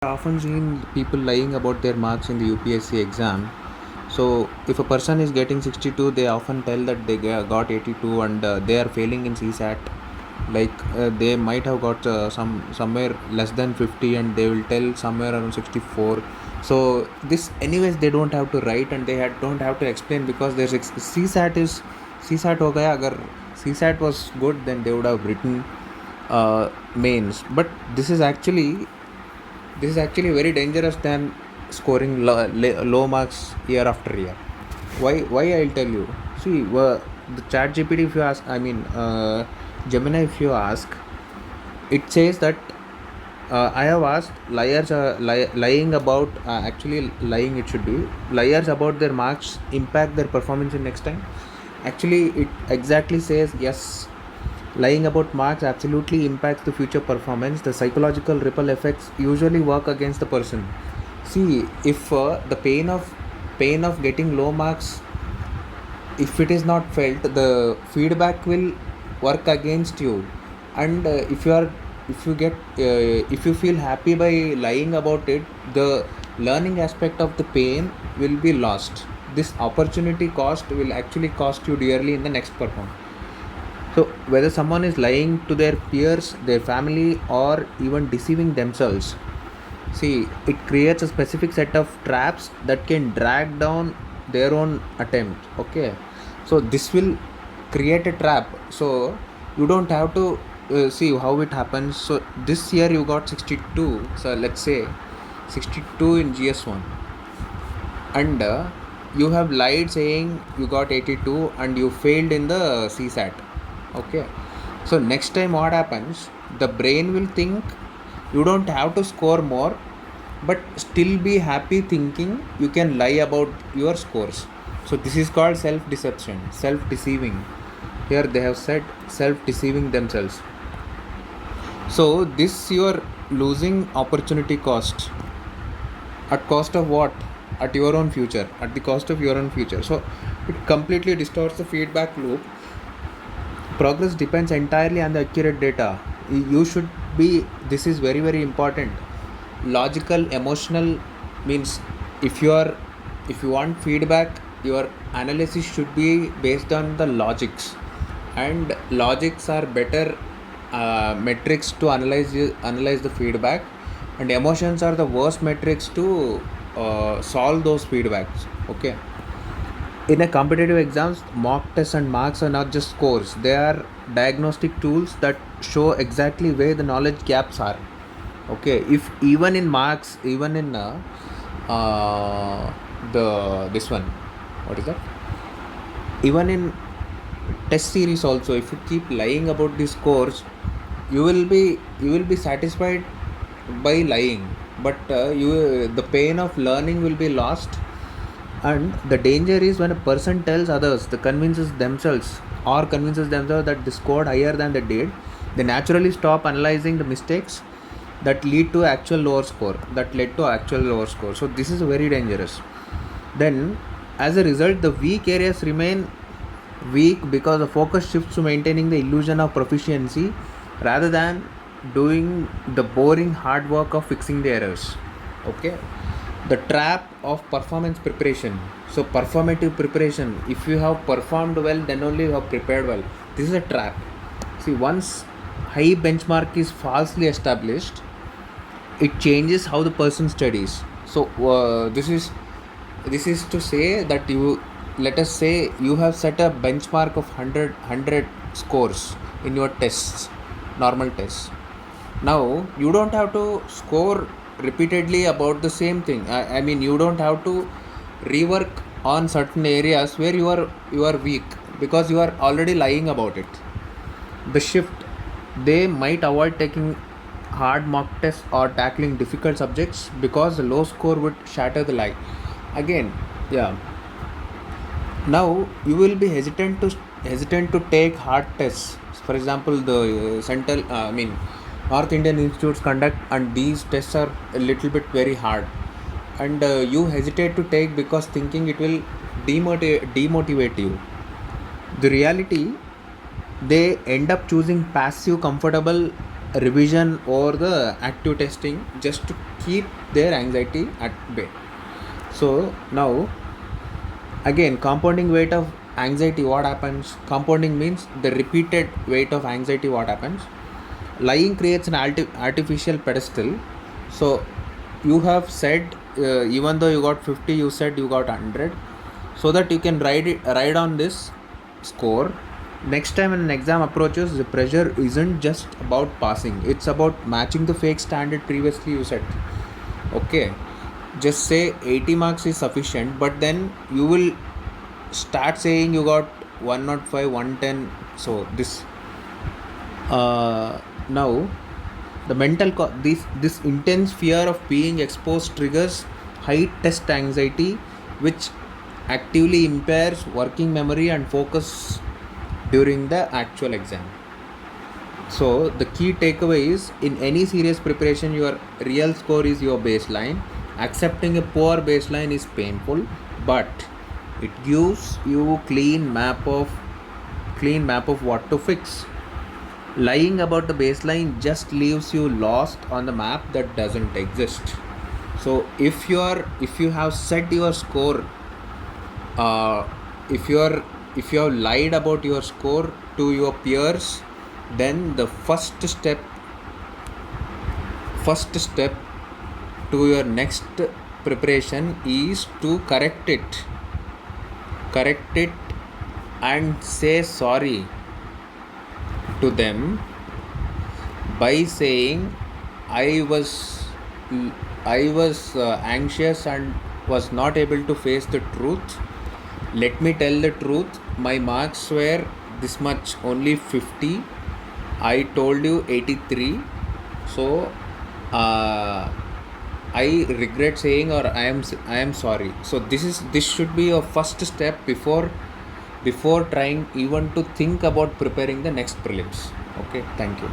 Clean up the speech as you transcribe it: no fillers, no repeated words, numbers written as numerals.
I often seen people lying about their marks in the UPSC exam. So if a person is getting 62, they often tell that they got 82 and they are failing in CSAT. They might have got somewhere less than 50 and they will tell somewhere around 64. So this anyways they don't have to write and don't have to explain because there's CSAT is CSAT ho gaya. Agar CSAT was good, then they would have written mains. But this is actually very dangerous than scoring low marks year after year. Why I'll tell you. See, the chat GPT, if you ask, Gemini, if you ask, it says that I have asked lying about, actually lying it should be, liars about their marks impact their performance in next time. Actually it exactly says yes, lying about marks absolutely impacts the future performance. The psychological ripple effects usually work against the person. See, if the pain of getting low marks, if it is not felt, the feedback will work against you. And if you feel happy by lying about it, the learning aspect of the pain will be lost. This opportunity cost will actually cost you dearly in the next performance. So, whether someone is lying to their peers, their family, or even deceiving themselves, see, it creates a specific set of traps that can drag down their own attempt. Okay, so this will create a trap. So, you don't have to see how it happens. So, this year you got 62. So, let's say 62 in GS1, and you have lied saying you got 82 and you failed in the CSAT. Okay, so next time what happens, the brain will think you don't have to score more, but still be happy thinking you can lie about your scores. So this is called self deception, self deceiving. Here they have said self deceiving themselves. So this you are losing opportunity cost. At cost of what? At your own future, at the cost of your own future. So it completely distorts the feedback loop. Progress depends entirely on the accurate data. You should be, this is very very important, logical, emotional. Means, if you want feedback, your analysis should be based on the logics, and logics are better metrics to analyze the feedback, and emotions are the worst metrics to solve those feedbacks. Okay, in a competitive exams, mock tests and marks are not just scores, they are diagnostic tools that show exactly where the knowledge gaps are. Okay, if even in marks, even in the this one, what is that, even in test series also, if you keep lying about the scores, you will be satisfied by lying, but you the pain of learning will be lost. And the danger is when a person tells others, the convinces themselves that they scored higher than they did, they naturally stop analyzing the mistakes that led to actual lower score. So this is very dangerous. Then, as a result, the weak areas remain weak because the focus shifts to maintaining the illusion of proficiency rather than doing the boring hard work of fixing the errors. Okay, the trap of performance preparation. So performative preparation, if you have performed well, then only you have prepared well. This is a trap. See, once high benchmark is falsely established, it changes how the person studies. So this is to say that let us say you have set a benchmark of 100 scores in your tests, normal tests. Now you don't have to score repeatedly about the same thing. I mean, you don't have to rework on certain areas where you are weak, because you are already lying about it. The shift, they might avoid taking hard mock tests or tackling difficult subjects because the low score would shatter the lie. Again, yeah. Now you will be hesitant to take hard tests. For example, the North Indian institutes conduct, and these tests are a little bit very hard, and you hesitate to take because thinking it will demotivate you. The reality, they end up choosing passive, comfortable revision or the active testing just to keep their anxiety at bay. So now again, compounding weight of anxiety, what happens? Compounding means the repeated weight of anxiety, what happens? Lying creates an artificial pedestal. So you have said, even though you got 50, you said you got 100, so that you can ride on this score. Next time when an exam approaches, the pressure isn't just about passing, it's about matching the fake standard previously you set. Okay, just say 80 marks is sufficient, but then you will start saying you got 105, 110. So this now the this intense fear of being exposed triggers high test anxiety, which actively impairs working memory and focus during the actual exam. So the key takeaway is, in any serious preparation, your real score is your baseline. Accepting a poor baseline is painful, but it gives you clean map of what to fix. Lying about the baseline just leaves you lost on the map that doesn't exist. So if you have set your score, uh, if you have lied about your score to your peers, then the first step to your next preparation is to correct it and say sorry to them by saying, I was anxious and was not able to face the truth. Let me tell the truth, my marks were this much, only 50. I told you 83. So I regret saying, or I am sorry. So this should be your first step before trying even to think about preparing the next prelims. Okay, thank you.